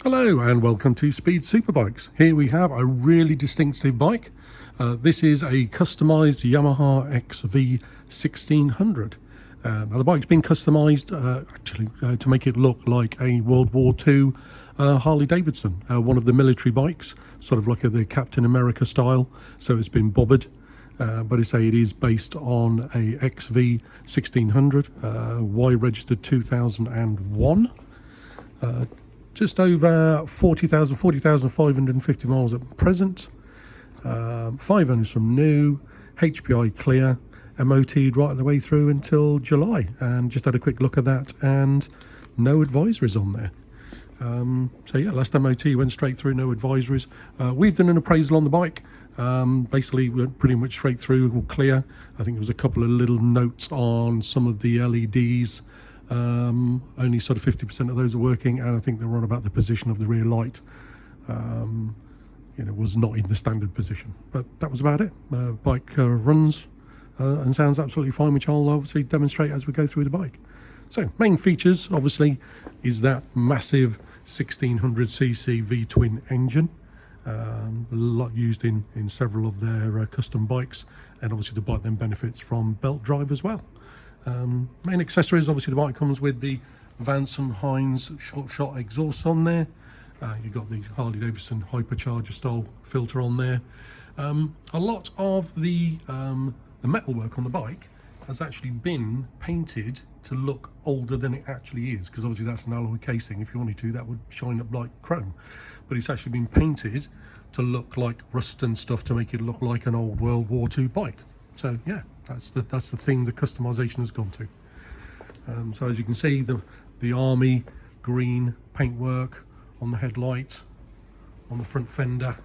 Hello and welcome to Speed Superbikes. Here we have a really distinctive bike. This is a customised Yamaha XV1600. Now the bike's been customised to make it look like a World War II Harley Davidson, one of the military bikes, sort of like the Captain America style. So it's been bobbered, but it is based on a XV1600, Y registered 2001. Just over 40,550 miles at present. 5 owners from new, HPI clear, MOT'd right the way through until July, and just had a quick look at that, and no advisories on there. So yeah, last MOT went straight through, no advisories. We've done an appraisal on the bike. Basically went pretty much straight through, all clear. I think there was a couple of little notes on some of the LEDs. Only sort of 50% of those are working, and I think they were on about the position of the rear light. Was not in the standard position, but that was about it. Bike runs and sounds absolutely fine, which I'll obviously demonstrate as we go through the bike. So main features obviously is that massive 1600cc V-twin engine, a lot used in several of their custom bikes, and obviously the bike then benefits from belt drive as well. Main accessories, obviously the bike comes with the Vance Hines short shot exhaust on there. You've got the Harley Davidson hypercharger style filter on there. A lot of the metalwork on the bike has actually been painted to look older than it actually is, because obviously that's an alloy casing. If you wanted to, that would shine up like chrome, but it's actually been painted to look like rust and stuff to make it look like an old World War II bike. So yeah, that's the thing the customization has gone to. So as you can see, the army green paintwork on the headlight, on the front fender,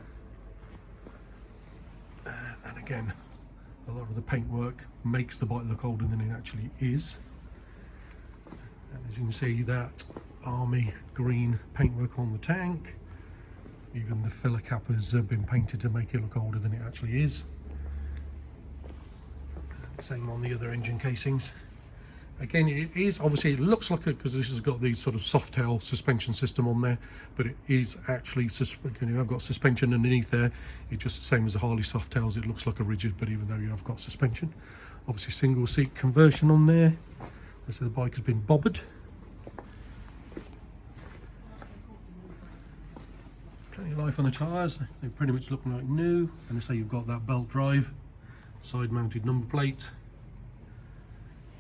and again, a lot of the paintwork makes the bike look older than it actually is. And as you can see, that army green paintwork on the tank, even the filler cappers have been painted to make it look older than it actually is. Same on the other engine casings. Again, it is obviously, it looks like it because this has got the sort of soft tail suspension system on there, but it is actually, I've got suspension underneath there. It's just the same as the Harley soft tails. It looks like a rigid, but even though you have got suspension, obviously single seat conversion on there. So the bike has been bobbered. Plenty of life on the tyres. They pretty much look like new. And they say you've got that belt drive, side mounted number plate,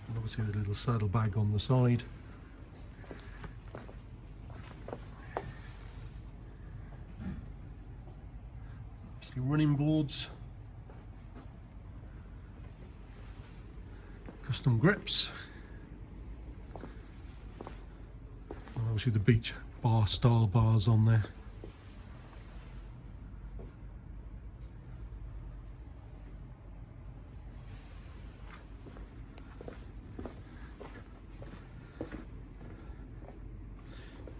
and obviously the little saddle bag on the side. Obviously running boards, custom grips, and obviously the beach bar style bars on there.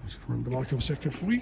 Just run the bike a second for you.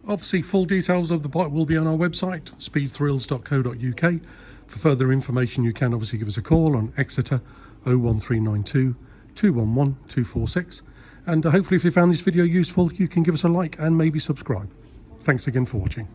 Obviously, full details of the bike will be on our website, speedthrills.co.uk. For further information, you can obviously give us a call on Exeter 01392 211 246. And hopefully, if you found this video useful, you can give us a like and maybe subscribe. Thanks again for watching.